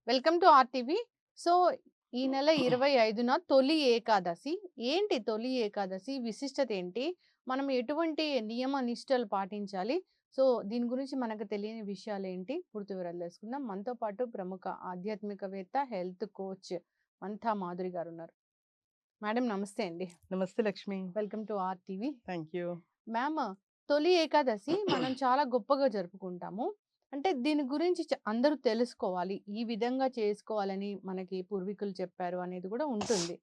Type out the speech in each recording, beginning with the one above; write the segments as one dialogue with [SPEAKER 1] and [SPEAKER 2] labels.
[SPEAKER 1] Welcome to RTV. So, ఈ నెల 25న తొలి ఏకాదశి. ఏంటి తొలి ఏకాదశి? విశిష్టత ఏంటి? మనం ఎటువంటి నియమ నిష్టలు పాటించాలి? సో, దీని గురించి మనకు తెలియని విషయాలేంటి? పూర్తి వివరాలు తెలుసుకుందాం. మనతో పాటు ప్రముఖ ఆధ్యాత్మికవేత్త, హెల్త్ కోచ్ మంథా మాధురి గారున్నారు. మేడం నమస్తే అండి.
[SPEAKER 2] నమస్తే Lakshmi.
[SPEAKER 1] Welcome to RTV.
[SPEAKER 2] Thank you.
[SPEAKER 1] Ma'am, తొలి ఏకాదశి మనం చాలా గొప్పగా జరుపుకుంటాము. అంటే దీని గురించి అందరూ తెలుసుకోవాలి. ఈ విధంగా చేసుకోవాలని మనకి పూర్వీకులు చెప్పారు అనేది కూడా ఉంటుంది.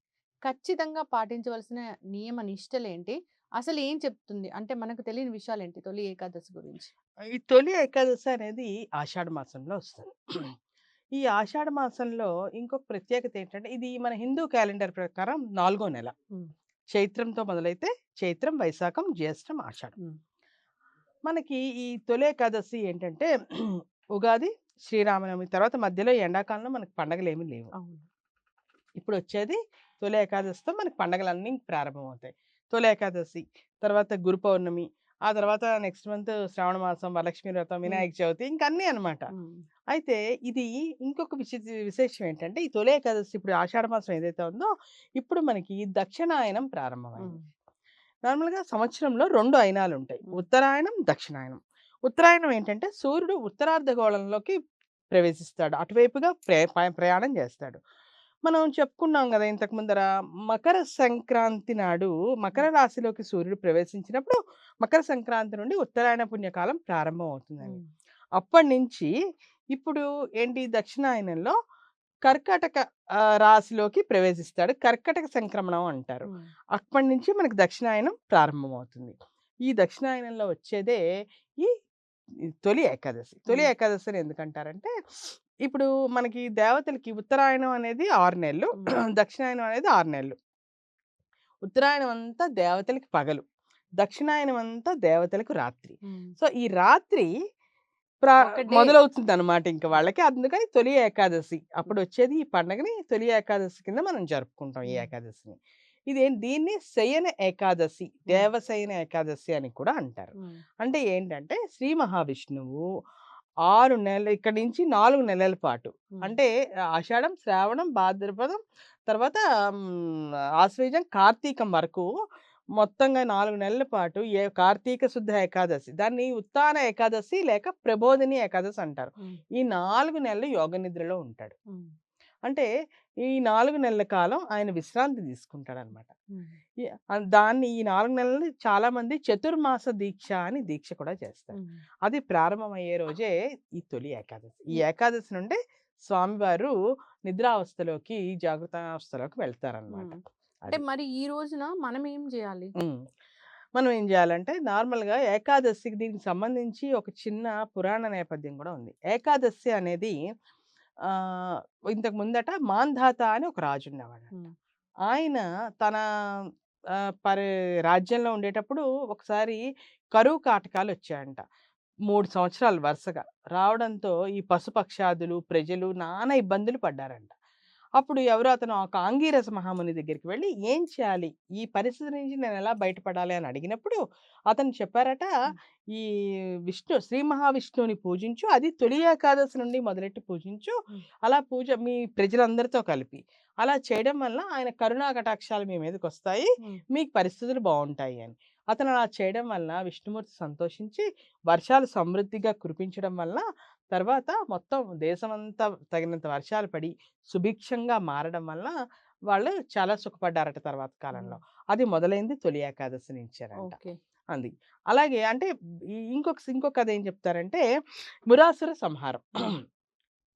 [SPEAKER 1] ఖచ్చితంగా పాటించవలసిన నియమ నిష్టలేంటి? అసలు ఏం చెప్తుంది? అంటే మనకు తెలియని విషయాలేంటి తొలి ఏకాదశి గురించి?
[SPEAKER 2] ఈ తొలి ఏకాదశి అనేది ఆషాఢ మాసంలో వస్తది. ఈ ఆషాఢ మాసంలో ఇంకొక ప్రత్యేకత ఏంటంటే, ఇది మన హిందూ క్యాలెండర్ ప్రకారం 4 నెల.
[SPEAKER 1] హ్మ్.
[SPEAKER 2] చైత్రంతో మొదలైతే చైత్రం, వైశాఖం, జ్యేష్టం, ఆషాఢం.
[SPEAKER 1] హ్మ్.
[SPEAKER 2] మనకి ఈ తొలి ఏకాదశి ఏంటంటే ఉగాది, శ్రీరామనవమి తర్వాత మధ్యలో ఈ ఎండాకాలంలో మనకు పండగలేమీ లేవు.
[SPEAKER 1] అవును.
[SPEAKER 2] ఇప్పుడొచ్చేది తొలి ఏకాదశితో మనకి పండగలన్నీ ప్రారంభమవుతాయి. తొలి ఏకాదశి, తర్వాత గురు పౌర్ణమి, ఆ తర్వాత నెక్స్ట్ మంత్ శ్రావణ మాసం, వరలక్ష్మి వ్రతం,
[SPEAKER 1] హ్మ్.
[SPEAKER 2] వినాయక చవితి ఇంక అన్నీ అనమాట.
[SPEAKER 1] హ్మ్.
[SPEAKER 2] అయితే ఇది ఇంకొక విశేషం ఏంటంటే, ఈ తొలి ఏకాదశి ఇప్పుడు ఆషాఢ మాసం ఏదైతే ఉందో, ఇప్పుడు మనకి దక్షిణాయనం ప్రారంభమైంది.
[SPEAKER 1] హ్మ్.
[SPEAKER 2] నార్మల్‌గా సంవత్సరంలో 2 అయనాలుంటాయి.
[SPEAKER 1] హ్మ్.
[SPEAKER 2] ఉత్తరాయణం, దక్షిణాయనం. ఉత్తరాయణం ఏంటంటే సూర్యుడు ఉత్తరార్ధగోళంలోకి ప్రవేశిస్తాడు. అటువైపుగా ప్రయాణం చేస్తాడు. మనం చెప్పుకున్నాం గదా! ఇంతకు ముందర మకర సంక్రాంతి నాడు మకర
[SPEAKER 1] హ్మ్.
[SPEAKER 2] రాశిలోకి సూర్యుడు ప్రవేశించినప్పుడు మకర సంక్రాంతి నుండి ఉత్తరాయణ పుణ్యకాలం ప్రారంభం అవుతుందని.
[SPEAKER 1] హ్మ్.
[SPEAKER 2] అప్పటినుంచి ఇప్పుడు ఏంటి దక్షిణాయనంలో కర్కాటక రాశిలోకి ప్రవేశిస్తాడు. కర్కటక సంక్రమణం అంటారు.
[SPEAKER 1] హ్మ్.
[SPEAKER 2] అప్పటినుంచి మనకు దక్షిణాయనం ప్రారంభమవుతుంది. ఈ దక్షిణాయనంలో వచ్చేదే ఈ ఈ తొలి ఏకాదశి. తొలి
[SPEAKER 1] హ్మ్.
[SPEAKER 2] ఏకాదశి అని ఎందుకంటారంటే, ఇప్పుడు మనకి దేవతలకి ఉత్తరాయణం అనేది 6 నెలలు.
[SPEAKER 1] హ్మ్.
[SPEAKER 2] దక్షిణాయనం అనేది 6 నెలలు. ఉత్తరాయణం అంతా దేవతలకి పగలు. దక్షిణాయనం అంతా దేవతలకు రాత్రి.
[SPEAKER 1] హ్మ్.
[SPEAKER 2] సో, ఈ రాత్రి ప్రా
[SPEAKER 1] ఒక డే.
[SPEAKER 2] మొదలవుతుందనమాట ఇంక
[SPEAKER 1] హ్మ్.
[SPEAKER 2] వాళ్ళకి. అందుకని తొలి ఏకాదశి. అప్పుడొచ్చేది ఈ పండగని తొలి ఏకాదశి కింద మనం జరుపుకుంటాం ఈ
[SPEAKER 1] హ్మ్.
[SPEAKER 2] ఏకాదశిని. దీన్ని శయన ఏకాదశి,
[SPEAKER 1] హ్మ్.
[SPEAKER 2] దేవశయన ఏకాదశి అని కూడా అంటారు.
[SPEAKER 1] హ్మ్.
[SPEAKER 2] అంటే ఏంటంటే శ్రీ మహావిష్ణువు 6 నెలలు ఇక్కడి నుంచి 4 నెలల పాటు
[SPEAKER 1] హ్మ్.
[SPEAKER 2] అంటే ఆషాఢం, శ్రావణం, భాద్రపదం తర్వాత ఆశ్వయుజం, కార్తీకం వరకు మొత్తంగా 4 నెలల పాటు కార్తీక శుద్ధ ఏకాదశి. దాన్ని ఉత్తాన ఏకాదశి లేక ప్రబోధిని ఏకాదశి అంటారు.
[SPEAKER 1] హ్మ్.
[SPEAKER 2] ఈ 4 నెలలు యోగ నిద్రలో ఉంటాడు.
[SPEAKER 1] హ్మ్.
[SPEAKER 2] అంటే ఈ 4 నెలల కాలం ఆయన విశ్రాంతి తీసుకుంటాడనమాట.
[SPEAKER 1] హ్మ్.
[SPEAKER 2] దాన్ని ఈ 4 నెలలు చాలామంది చతుర్మాస దీక్ష అని దీక్ష కూడా చేస్తారు.
[SPEAKER 1] హ్మ్.
[SPEAKER 2] అది ప్రారంభమయ్యే రోజే ఈ తొలి ఏకాదశి. ఈ
[SPEAKER 1] ఈ
[SPEAKER 2] ఏకాదశి నుండే స్వామివారు నిద్రావస్థలోకి, జాగృతావస్థలోకి వెళ్తారనమాట.
[SPEAKER 1] హ్మ్. అంటే
[SPEAKER 2] అది.
[SPEAKER 1] మరి ఈ రోజున మనం ఏం జేయాలి?
[SPEAKER 2] హ్మ్. మనం ఏం జేయాలంటే నార్మల్‌గా ఏకాదశికి దీనికి సంబంధించి ఒక చిన్న పురాణ నేపథ్యం గూడా ఉంది. ఏకాదశి అనేది ఆహ్, ఇంతకు ముందట మాంధాత అని ఒక రాజుండేవాడంట.
[SPEAKER 1] హ్మ్.
[SPEAKER 2] ఆయన తన ఆహ్, పరి రాజ్యంలో ఉండేటప్పుడు ఒకసారి కరువు కాటకాలొచ్చాయంట. 3 సంవత్సరాలు వరుసగా. రావడంతో ఈ పశుపక్షాదులు, ప్రజలు నానా ఇబ్బందులు పడ్డారంట. అప్పుడు ఎవరో అతను ఒక ఆంగీరస మహాముని దగ్గరికి వెళ్లి, "ఏం చేయాలి? ఈ పరిస్థితి నుంచి నేనెలా బయటపడాలి?" అని అడిగినప్పుడు అతను చెప్పారట,
[SPEAKER 1] హ్మ్.
[SPEAKER 2] "ఈ శ్రీ మహావిష్ణువుని పూజించు. అది తొలి ఏకాదశి నుండి మొదలెట్టి పూజించు.
[SPEAKER 1] హ్మ్.
[SPEAKER 2] అలా మీ ప్రజలందరితో కలిపి. అలా చేయడం వల్ల ఆయన కరుణా కటాక్షాలు మీ మీదకొస్తాయి.
[SPEAKER 1] హ్మ్.
[SPEAKER 2] మీకు పరిస్థితులు బావుంటాయి" అని. అతను అలా చేయడం వలన విష్ణుమూర్తి సంతోషించి వర్షాలు సమృద్ధిగా కురిపించడం వలన తర్వాత మొత్తం దేశమంతా తగినంత వర్షాలు పడి సుభిక్షంగా మారడం వలన వాళ్ళు చాలా సుఖపడ్డారట తర్వాత
[SPEAKER 1] హ్మ్.
[SPEAKER 2] కాలంలో. అది మొదలైంది తొలి ఏకాదశి నుంచేనంట.
[SPEAKER 1] ఓకే.
[SPEAKER 2] అది. అలాగే అంటే ఇంకొక కథ ఏం చెప్తారంటే మురాసుర సంహారం.
[SPEAKER 1] హ్మ్.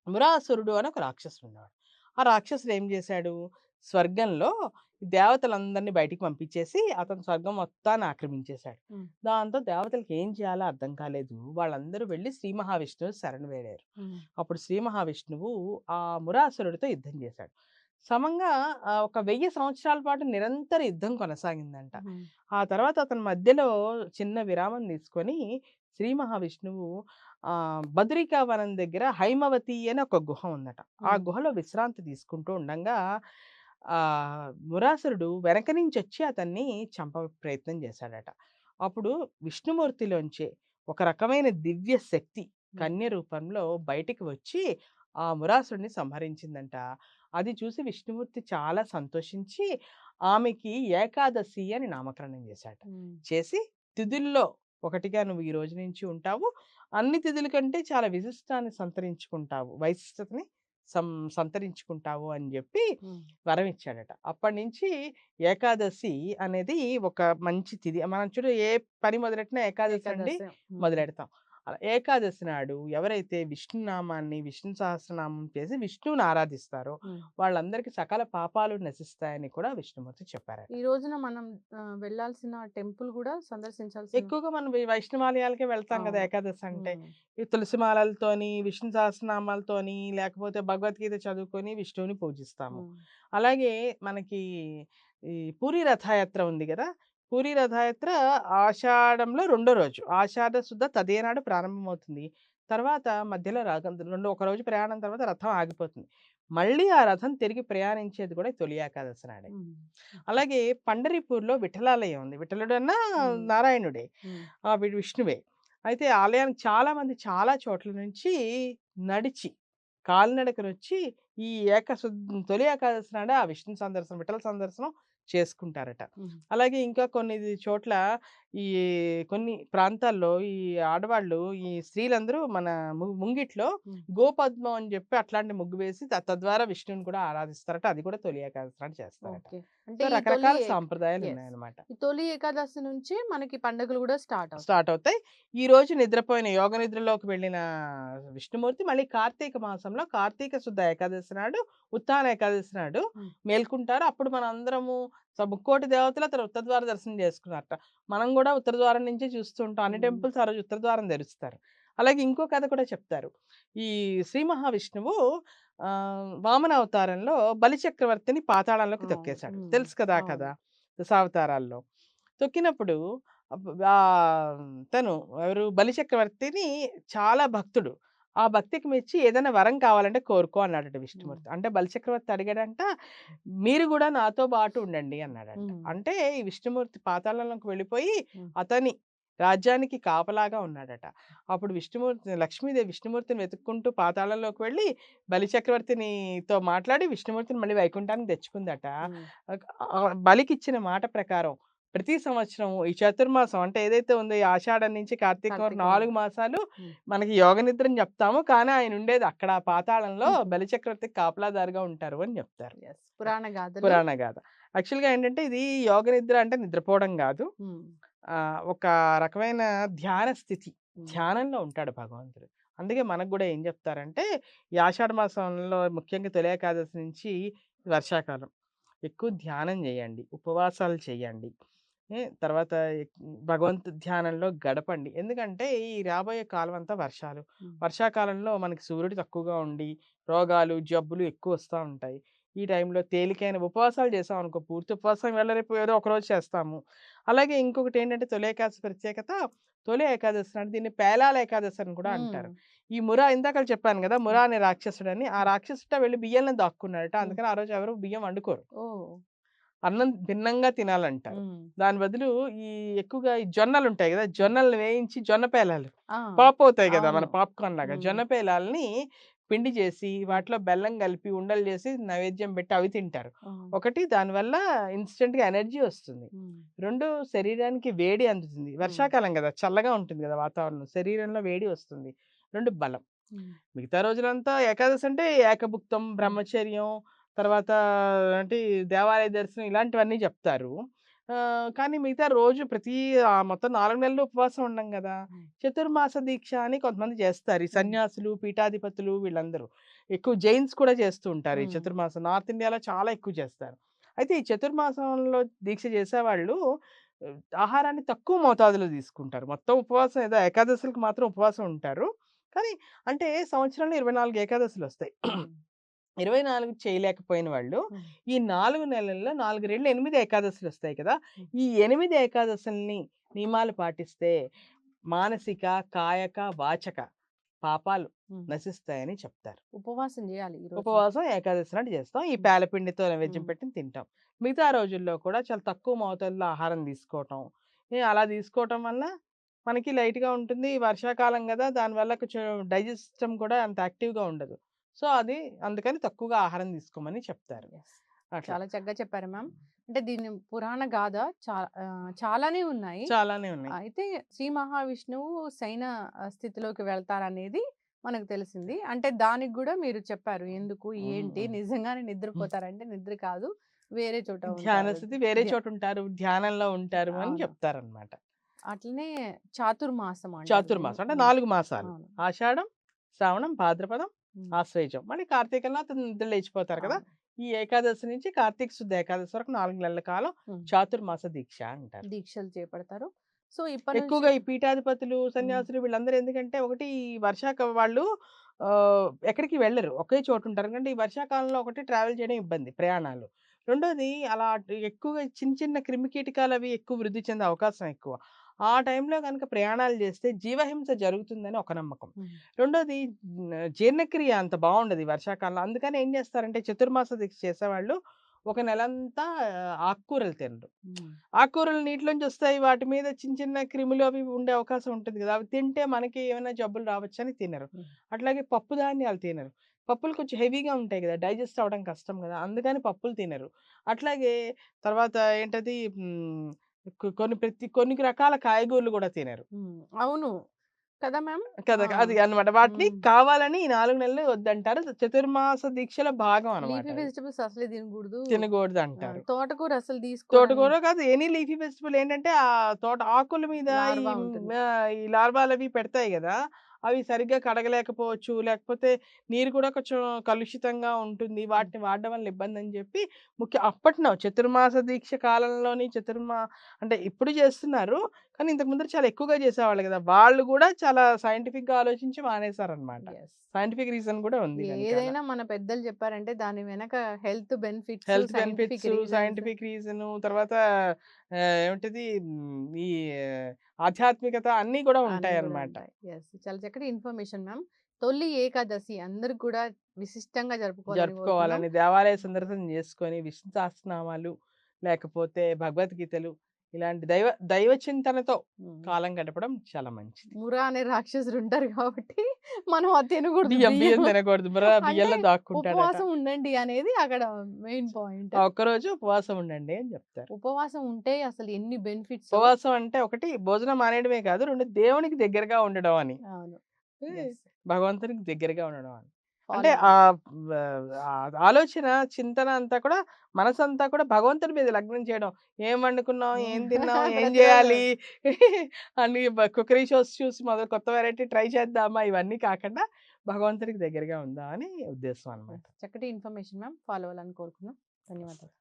[SPEAKER 2] మురాసురుడు అని ఒక రాక్షసుడున్నాడు. ఆ రాక్షసుడు ఏం చేశాడు? స్వర్గంలో దేవతలందరిని బయటికి పంపించేసి అతను స్వర్గం మొత్తాన్ని ఆక్రమించేశాడు.
[SPEAKER 1] హ్మ్.
[SPEAKER 2] దాంతో దేవతలకి ఏం చేయాలో అర్థం కాలేదు. వాళ్ళందరూ వెళ్లి శ్రీ మహావిష్ణువు శరణు వేడారు.
[SPEAKER 1] హ్మ్.
[SPEAKER 2] అప్పుడు శ్రీ మహావిష్ణువు ఆ మురాసురుడితో యుద్ధం చేశాడు. సమంగా ఒక 1000 సంవత్సరాల పాటు నిరంతర యుద్ధం కొనసాగిందంట.
[SPEAKER 1] హ్మ్.
[SPEAKER 2] ఆ తర్వాత అతను మధ్యలో చిన్న విరామం తీసుకొని శ్రీ మహావిష్ణువు బదరికా వనం దగ్గర హైమవతి అని ఒక గుహ ఉందట. ఆ
[SPEAKER 1] హ్మ్.
[SPEAKER 2] గుహలో విశ్రాంతి తీసుకుంటూ ఉండంగా మురాసురుడు వెనక నుంచొచ్చి అతన్ని ప్రయత్నం చేశాడట. అప్పుడు విష్ణుమూర్తిలోంచే ఒక రకమైన దివ్య శక్తి
[SPEAKER 1] హ్మ్.
[SPEAKER 2] కన్య రూపంలో బయటికి వచ్చి ఆ మురాసుడిని సంహరించిందంట. అది చూసి విష్ణుమూర్తి చాలా సంతోషించి ఆమెకి ఏకాదశి అని నామకరణం చేశాట.
[SPEAKER 1] హ్మ్.
[SPEAKER 2] చేసి తిథుల్లో ఒకటిగా నువ్వు ఈ రోజు నుంచి ఉంటావు. అన్ని తిథుల కంటే చాలా విశిష్టాన్ని సంతరించుకుంటావు. వైశిష్టతని సం సంతరించుకుంటావు అని జెప్పి
[SPEAKER 1] హ్మ్.
[SPEAKER 2] వరం ఇచ్చాడట. అప్పటినుంచి ఏకాదశి అనేది ఒక మంచి తిథి. మనం చూడు ఏ పని మొదలెట్టినా ఏకాదశి నుండి
[SPEAKER 1] ఏకాదశి. హ్మ్.
[SPEAKER 2] మొదలెడతాం. అలా ఏకాదశి నాడు ఎవరైతే విష్ణునామాన్ని, విష్ణు సహస్రనామం చేసి విష్ణువుని ఆరాధిస్తారో
[SPEAKER 1] హ్మ్.
[SPEAKER 2] వాళ్ళందరికీ సకల పాపాలు నశిస్తాయని కూడా విష్ణుమూర్తి చెప్పారట.
[SPEAKER 1] ఈ రోజున మనం వెళ్ళాల్సిన టెంపుల్ గూడా సందర్శించాల్సిన
[SPEAKER 2] ఎక్కువగా మనం వైష్ణవాలయాలకే వెళ్తాం గదా!
[SPEAKER 1] అవును.
[SPEAKER 2] ఏకాదశి అంటే.
[SPEAKER 1] హ్మ్.
[SPEAKER 2] ఈ తులసి మాలలతోని, విష్ణు సహస్రనామాలతోని, లేకపోతే భగవద్గీత చదువుకొని విష్ణువుని పూజిస్తాము.
[SPEAKER 1] హ్మ్.
[SPEAKER 2] అలాగే మనకి ఈ పూరీ రథయాత్ర ఉంది గదా! పూరీ రథయాత్ర ఆషాఢంలో రెండో రోజు. ఆషాఢ శుద్ధ తదియనాడు ప్రారంభమవుతుంది. తర్వాత మధ్యలో ఒకరోజు ప్రయాణం తర్వాత రథం ఆగిపోతుంది. మళ్ళీ ఆ రథం తిరిగి ప్రయాణించేది కూడా తొలి ఏకాదశి నాడే.
[SPEAKER 1] హ్మ్. ఓకే.
[SPEAKER 2] అలాగే పండరిపూర్‌లో విఠలాలయం ఉంది. విఠలుడన్నా
[SPEAKER 1] హ్మ్.
[SPEAKER 2] నారాయణుడే.
[SPEAKER 1] హ్మ్.
[SPEAKER 2] విష్ణువే. అయితే ఆలయానికి చాలామంది చాలా చోట్ల నుంచి నడిచి, కాలినడకనొచ్చి ఈ తొలి ఏకాదశి నాడు ఆ విష్ణు సందర్శనం, విఠల సందర్శనం చేసుకుంటారట.
[SPEAKER 1] హ్మ్.
[SPEAKER 2] అలాగే ఇంకా కొన్ని చోట్ల ఈ కొన్ని ప్రాంతాల్లో ఈ ఆడవాళ్ళు, ఈ స్త్రీలందరూ మన ముంగిట్లో
[SPEAKER 1] హ్మ్.
[SPEAKER 2] గోపద్మం అని జెప్పి అట్లాంటి ముగ్గు వేసి తద్వారా విష్ణువుని కూడా ఆరాధిస్తారట. అది కూడా తొలి ఏకాదశి నాడు చేస్తారట.
[SPEAKER 1] ఓకే. అంటే
[SPEAKER 2] సో,
[SPEAKER 1] ఈ తొలి
[SPEAKER 2] రకరకాల
[SPEAKER 1] ఏక్ యెస్.
[SPEAKER 2] సాంప్రదాయాలున్నాయన్నమాట.
[SPEAKER 1] ఈ తొలి ఏకాదశి నుంచి మనకి పండుగలు గూడా స్టార్ట్ అవుతాయి.
[SPEAKER 2] స్టార్ట్ అవుతాయి. ఈరోజు నిద్రపోయిన యోగ నిద్రలోకి వెళ్ళిన విష్ణుమూర్తి మళ్ళీ కార్తీక మాసంలో కార్తీక శుద్ధ ఏకాదశి నాడు, ఉత్తాన ఏకాదశి నాడు
[SPEAKER 1] హ్మ్.
[SPEAKER 2] మేల్కుంటారు. అప్పుడు మనందరము ముక్కోటి దేవతలు అతను ఉత్తర ద్వార దర్శనం చేసుకున్నారట. మనం గూడా ఉత్తర ద్వారం నుంచే చూస్తూ ఉంటాం. అన్ని
[SPEAKER 1] హ్మ్.
[SPEAKER 2] టెంపుల్స్ ఆ రోజు ఉత్తర ద్వారం తెరుస్తారు. అలాగే ఇంకో కథ కూడా చెప్తారు. ఈ శ్రీ మహావిష్ణువు వామన అవతారంలో బలిచక్రవర్తిని పాతాళంలోకి
[SPEAKER 1] అవును.
[SPEAKER 2] తొక్కేసాడు.
[SPEAKER 1] హ్మ్.
[SPEAKER 2] తెలుసు కదా ఆ కథ.
[SPEAKER 1] అవును.
[SPEAKER 2] దశావతారాల్లో. తొక్కినప్పుడు తను ఎవరు బలిచక్రవర్తిని చాలా భక్తుడు. ఆ భక్తికి మెచ్చి ఏదైనా వరం కావాలంటే కోరుకో అన్నాడట
[SPEAKER 1] హ్మ్.
[SPEAKER 2] విష్ణుమూర్తి. అంటే బలిచక్రవర్తి అడిగాడంట, "మీరు గూడా నాతో పాటు ఉండండి" అన్నాడంట.
[SPEAKER 1] హ్మ్.
[SPEAKER 2] అంటే ఈ విష్ణుమూర్తి పాతాళంలోకి వెళ్ళిపోయి
[SPEAKER 1] హ్మ్.
[SPEAKER 2] అతని రాజ్యానికి కాపలాగా ఉన్నాడట. అప్పుడు లక్ష్మీదేవి విష్ణుమూర్తిని వెతుక్కుంటూ పాతాళంలోకి వెళ్ళి బలిచక్రవర్తినితో మాట్లాడి విష్ణుమూర్తిని మళ్ళీ వైకుంఠానికి తెచ్చుకుందట.
[SPEAKER 1] హ్మ్.
[SPEAKER 2] బలికిచ్చిన మాట ప్రకారం ప్రతి సంవత్సరం ఈ చతుర్మాసం అంటే ఏదైతే ఉందో ఈ ఆషాఢం నుంచి కార్తీకం వరకు
[SPEAKER 1] కార్తీక
[SPEAKER 2] 4
[SPEAKER 1] మాసం.
[SPEAKER 2] మాసాలు
[SPEAKER 1] హ్మ్.
[SPEAKER 2] మనకి యోగ నిద్రని చెప్తాము. కానీ ఆయన ఉండేది అక్కడ పాతాళంలో బలిచక్రవర్తికి కాపలాదారుగా ఉంటారు అని చెప్తారు.
[SPEAKER 1] యెస్. పురాణ గాథలు.
[SPEAKER 2] పురాణ గాథ. యాక్చువల్‌గా ఏంటంటే ఇది యోగ నిద్ర అంటే నిద్రపోవడం గాదు.
[SPEAKER 1] హ్మ్.
[SPEAKER 2] ఒక రకమైన ధ్యాన స్థితి.
[SPEAKER 1] హ్మ్.
[SPEAKER 2] ధ్యానంలో ఉంటాడు భగవంతుడు. అందుకే మనకు గూడా ఏం జెప్తారంటే, ఈ ఆషాఢ మాసంలో ముఖ్యంగా తొలి ఏకాదశి నుంచి వర్షాకాలం. ఎక్కువ ధ్యానం జేయండి. ఉపవాసాలు చేయండి. తర్వాత ధ్యానంలో గడపండి. ఎందుకంటే, ఈ రాబోయే కాలం అంతా వర్షాలు.
[SPEAKER 1] హ్మ్.
[SPEAKER 2] వర్షాకాలంలో మనకి సూర్యుడు తక్కువగా ఉండి, రోగాలు, జబ్బులు ఎక్కువొస్తా ఉంటాయి. ఈ టైంలో తేలికైన ఉపవాసాలు చేశామనుకో, పూర్తి ఉపవాసం ఇవాళ రేపు ఏదో ఒకరోజు చేస్తాము. అలాగే ఇంకొకటేంటంటే తొలి ఏకాదశి ప్రత్యేకత, తొలి ఏకాదశి నాడు దీన్ని పేలాల ఏకాదశి అని కూడా
[SPEAKER 1] హ్మ్.
[SPEAKER 2] అంటారు. ఈ ఇందాకల చెప్పాను గదా!
[SPEAKER 1] హ్మ్.
[SPEAKER 2] అనే రాక్షసుడని. ఆ
[SPEAKER 1] హ్మ్.
[SPEAKER 2] రాక్షసుడిట వెళ్లి బియ్యంలో దాక్కున్నాడట.
[SPEAKER 1] హ్మ్.
[SPEAKER 2] అందుకని ఆ రోజు ఎవరు బియ్యం వండుకోరు.
[SPEAKER 1] ఓహ్!
[SPEAKER 2] అన్నం భిన్నంగా తినాలంటారు.
[SPEAKER 1] హ్మ్.
[SPEAKER 2] దాని బదులు ఈ ఎక్కువగా ఈ జొన్నలుంటాయి గదా! జొన్నలను వేయించి జొన్న పేలాలు
[SPEAKER 1] ఆ!
[SPEAKER 2] పాప్ అవుతాయి గదా! మన
[SPEAKER 1] అవును.
[SPEAKER 2] పాప్‌కార్న్ లాగా.
[SPEAKER 1] హ్మ్.
[SPEAKER 2] జొన్న పేలాల్ని పిండి చేసి,
[SPEAKER 1] హ్మ్.
[SPEAKER 2] వాటిలో బెల్లం కలిపి, ఉండలు చేసి, నైవేద్యం పెట్టి అవి తింటారు.
[SPEAKER 1] ఆ!
[SPEAKER 2] ఒకటి దానివల్ల ఇన్‌స్టంట్‌గా ఎనర్జీ వస్తుంది.
[SPEAKER 1] హ్మ్.
[SPEAKER 2] 2 శరీరానికి వేడి అందుతుంది.
[SPEAKER 1] హ్మ్.
[SPEAKER 2] వర్షాకాలం గదా! చల్లగా ఉంటుంది గదా! వాతావరణం. శరీరంలో వేడి వస్తుంది. 2 బలం.
[SPEAKER 1] హ్మ్.
[SPEAKER 2] మిగతా రోజులంతా ఏకాదశి అంటే ఏకభుక్తం,
[SPEAKER 1] హ్మ్.
[SPEAKER 2] బ్రహ్మచర్యం, తర్వాత అంటే దేవాలయ దర్శనం ఇలాంటివన్నీ జెప్తారు. కానీ మిగతా రోజు మొత్తం 4 నెలలు ఉపవాసం ఉండం గదా!
[SPEAKER 1] హ్మ్.
[SPEAKER 2] చతుర్మాస దీక్ష అని కొంతమంది చేస్తారు. ఈ
[SPEAKER 1] హ్మ్.
[SPEAKER 2] సన్యాసులు, పీఠాధిపతులు వీళ్ళందరూ. ఎక్కువ జైన్స్ కూడా చేస్తూ ఉంటారు. ఈ
[SPEAKER 1] హ్మ్.
[SPEAKER 2] చతుర్మాసం నార్త్ ఇండియాలో చాలా ఎక్కువ చేస్తారు. అయితే ఈ చతుర్మాసంలో దీక్ష చేసేవాళ్ళు ఆహ్, ఆహారాన్ని తక్కువ మోతాదులో తీసుకుంటారు. మొత్తం ఉపవాసం ఏదో ఏకాదశులకు మాత్రం ఉపవాసం ఉంటారు. కానీ అంటే సంవత్సరంలో 24 ఏకాదశులొస్తాయి.
[SPEAKER 1] హ్మ్.
[SPEAKER 2] 24 చేయలేకపోయిన వాళ్ళు,
[SPEAKER 1] హ్మ్.
[SPEAKER 2] ఈ 4 నెలల్లో 4 రెళ్ళు 8 ఏకాదశులొస్తాయి కదా!
[SPEAKER 1] హ్మ్.
[SPEAKER 2] ఈ 8 ఏకాదశుల్ని నియమాలు పాటిస్తే మానసిక, కాయక, వాచక పాపాలు
[SPEAKER 1] హ్మ్.
[SPEAKER 2] నశిస్తాయని చెప్తారు.
[SPEAKER 1] ఉపవాసం జేయాలి ఈ రోజున.
[SPEAKER 2] ఉపవాసం ఏకాదశి నాడు చేస్తాం. ఈ
[SPEAKER 1] హ్మ్.
[SPEAKER 2] పేలపిండితో నైవేద్యం
[SPEAKER 1] హ్మ్.
[SPEAKER 2] పెట్టి తింటాం. మిగతా రోజుల్లో కూడా చాలా తక్కువ మోతాదులో ఆహారం తీసుకోవటం. అలా తీసుకోవటం వల్ల మనకి లైట్‌గా ఉంటుంది. వర్షాకాలం గదా! దానివల్ల కొంచెం డైజెస్ట్ సిస్టమ్ కూడా అంత యాక్టివ్‌గా ఉండదు. సో, అది అందుకని తక్కువగా ఆహారం తీసుకోమని చెప్తారు.
[SPEAKER 1] యెస్.
[SPEAKER 2] అట్లా.
[SPEAKER 1] చాలా చక్కగా చెప్పారు మ్యామ్. అంటే దీని పురాణ గాథ చాలానే ఉన్నాయి.
[SPEAKER 2] చాలానే ఉన్నాయి.
[SPEAKER 1] అయితే శ్రీ మహావిష్ణువు శయన స్థితిలోకి వెళ్తారనేది మనకు తెలిసింది. అంటే దానికి గూడా మీరు చెప్పారు. ఎందుకు? ఏంటి?
[SPEAKER 2] హ్మ్.
[SPEAKER 1] నిజంగానే నిద్రపోతారంటే నిద్ర కాదు. వేరే చోట
[SPEAKER 2] ధ్యాన
[SPEAKER 1] ఉంటారు.
[SPEAKER 2] స్థితి వేరే
[SPEAKER 1] ధ్య
[SPEAKER 2] చోటుంటారు. ధ్యానంలో ఉంటారు అని
[SPEAKER 1] అవును.
[SPEAKER 2] చెప్తారనమాట.
[SPEAKER 1] అట్లనే చాతుర్మాసం అంటారు దీన్ని.
[SPEAKER 2] చాతుర్మాసం అంటే 4 మాసాలు.
[SPEAKER 1] అవును.
[SPEAKER 2] ఆషాఢం, శ్రావణం, భాద్రపదం,
[SPEAKER 1] హ్మ్.
[SPEAKER 2] ఆశ్వేజం. మళ్ళీ కార్తీకంలో అతను నిద్ర లేచిపోతారు కదా!
[SPEAKER 1] అవును.
[SPEAKER 2] ఈ ఏకాదశి నుంచి కార్తీక శుద్ధ ఏకాదశి వరకు 4 నెలల కాలం
[SPEAKER 1] హ్మ్.
[SPEAKER 2] చాతుర్మాస దీక్ష అంటారు.
[SPEAKER 1] దీక్షలు చేపడతారు. సో, ఇప్పటి నుంచి
[SPEAKER 2] ఎక్కువగా ఈ పీఠాధిపతులు,
[SPEAKER 1] హ్మ్.
[SPEAKER 2] సన్యాసులు వీళ్ళందరూ ఎందుకంటే ఒకటి ఈ వాళ్ళు ఎక్కడికి వెళ్లరు. ఒకే చోట ఉంటారు. ఎందుకంటే ఈ వర్షాకాలంలో ఒకటి ట్రావెల్ చేయడం ఇబ్బంది ప్రయాణాలు. రెండోది అలా ఎక్కువగా చిన్న చిన్న క్రిమికీటకాలవి ఎక్కువ వృద్ధి చెందే అవకాశం ఎక్కువ. ఆ టైంలో గనుక ప్రయాణాలు చేస్తే జీవహింస జరుగుతుందని ఒక నమ్మకం.
[SPEAKER 1] హ్మ్.
[SPEAKER 2] రెండోది జీర్ణక్రియ అంత బావుండదు ఈ వర్షాకాలంలో. అందుకని ఏం చేస్తారంటే చతుర్మాస దీక్ష చేసేవాళ్ళు ఒక నెలంతా ఆకుకూరలు తినరు.
[SPEAKER 1] హ్మ్.
[SPEAKER 2] ఆకుకూరలు నీటిలోంచి వస్తాయి. వాటి మీద చిన్న చిన్న క్రిములు అవి ఉండే అవకాశం ఉంటుంది గదా! అవి తింటే మనకి ఏమైనా జబ్బులు రావచ్చని తినరు.
[SPEAKER 1] హ్మ్.
[SPEAKER 2] అట్లాగే పప్పు ధాన్యాలు తినరు. పప్పులు కొంచెం హెవీగా ఉంటాయి గదా! డైజెస్ట్ అవ్వడం కష్టం గదా! అందుకని పప్పులు తినరు. అట్లాగే తర్వాత ఏంటది కొన్ని రకాల కాయగూరలు గూడా తినరు.
[SPEAKER 1] హ్మ్. అవును. కదా మ్యామ్?
[SPEAKER 2] కదా!
[SPEAKER 1] ఆ!
[SPEAKER 2] అది అన్నమాట. వాటిని
[SPEAKER 1] హ్మ్.
[SPEAKER 2] కావాలని ఈ 4 నెలలు వద్దంటారు. చతుర్మాస దీక్షలో భాగం అన్నమాట
[SPEAKER 1] లీఫీ
[SPEAKER 2] అది.
[SPEAKER 1] వెజిటబుల్స్ అసలే తినకూడదు.
[SPEAKER 2] తినకూడదంటారు.
[SPEAKER 1] తోటకూర అసలు తీసుకోవడం
[SPEAKER 2] తోటకూర కాదు ఎనీ లీఫీ వెజిటబుల్ ఏంటంటే తోట ఆకుల మీద
[SPEAKER 1] లార్వా ఉంటుంది.
[SPEAKER 2] ఈ లార్వాలవి పెడతాయి గదా! అవి సరిగ్గా కడగలేకపోవచ్చు. లేకపోతే నీరు కూడా కొంచెం కలుషితంగా ఉంటుంది.
[SPEAKER 1] హ్మ్.
[SPEAKER 2] వాటిని వాడడం వల్ల ఇబ్బందని జెప్పి అప్పట్లో చతుర్మాస దీక్ష కాలంలోని అంటే ఇప్పుడు జేస్తున్నారు. కానీ ఇంతకు ముందర చాలా ఎక్కువగా జేసేవాళ్ళు గదా! వాళ్ళు గూడా చాలా సైంటిఫిక్‌గా ఆలోచించి మానేశారనమాట.
[SPEAKER 1] యెస్.
[SPEAKER 2] సైంటిఫిక్ రీజన్ గూడా ఉంది వెనకాల.
[SPEAKER 1] ఏదైనా మన పెద్దలు చెప్పారంటే దాని వెనక health benefits,
[SPEAKER 2] health benefits,
[SPEAKER 1] scientific reasons.
[SPEAKER 2] Scientific reason తర్వాత ఏమిటిది ఈ ఆధ్యాత్మికత అన్నీ గూడా
[SPEAKER 1] అన్నీ గూడా
[SPEAKER 2] ఉంటాయన్నమాట.
[SPEAKER 1] ఉంటాయి. యెస్. చాలా చక్కటి ఇన్ఫర్మేషన్ మ్యామ్. తొలి ఏకాదశి అందరూ కూడా విశిష్టంగా జరుపుకోవాలని కోరుకుందాం.
[SPEAKER 2] జరుపుకోవాలని దేవాలయ సందర్శన జేసుకొని విష్ణు సహస్రనామాలు, లేకపోతే భగవద్గీతలు ఇలాంటి దైవ చింతనతో
[SPEAKER 1] హ్మ్.
[SPEAKER 2] కాలం గడపడం చాలా మంచిది.
[SPEAKER 1] మురా అనే రాక్షసుడుంటారు కాబట్టి మనం అది తినకూడదు
[SPEAKER 2] బియ్యం
[SPEAKER 1] బియ్యం.
[SPEAKER 2] తినకూడదు.
[SPEAKER 1] అంటే
[SPEAKER 2] బియ్యంలో దాక్కుంటాడట.
[SPEAKER 1] ఉపవాసం ఉండండి అనేది అక్కడ మెయిన్ పాయింట్.
[SPEAKER 2] ఆ ఒక్కరోజు ఉపవాసం ఉండండి అని జెప్తారు.
[SPEAKER 1] ఉపవాసం ఉంటే అసలు ఎన్ని బెనిఫిట్సో.
[SPEAKER 2] ఉపవాసం అంటే ఒకటి భోజనం మానేయడమే కాదు, 2 దేవునికి దగ్గరగా ఉండడం అని.
[SPEAKER 1] అవును.
[SPEAKER 2] హ్మ్.
[SPEAKER 1] యెస్.
[SPEAKER 2] భగవంతునికి దగ్గరగా ఉండడం అని. అంటే
[SPEAKER 1] ఫాలో అవ్వాలి.
[SPEAKER 2] వ ఆలోచన, చింతన అంతా కూడా మనసంతా కూడా భగవంతుడి మీద లగ్నం చేయడం. ఏం వండుకున్నాం? ఏం తిన్నాం? ఏం
[SPEAKER 1] ప్రతిరోజు.
[SPEAKER 2] జేయాలి? అని కుకరీ షోస్ చూసి మొదలు కొత్త వేరైటీ ట్రై చేద్దామా? ఇవన్నీ కాకుండా భగవంతుడికి దగ్గరగా ఉందాం అని ఉద్దేశం అన్నమాట.
[SPEAKER 1] యెస్. చక్కటి ఇన్ఫర్మేషన్ మ్యామ్. ఫాలో అవ్వాలని కోరుకున్నాం. ధన్యవాదాలు.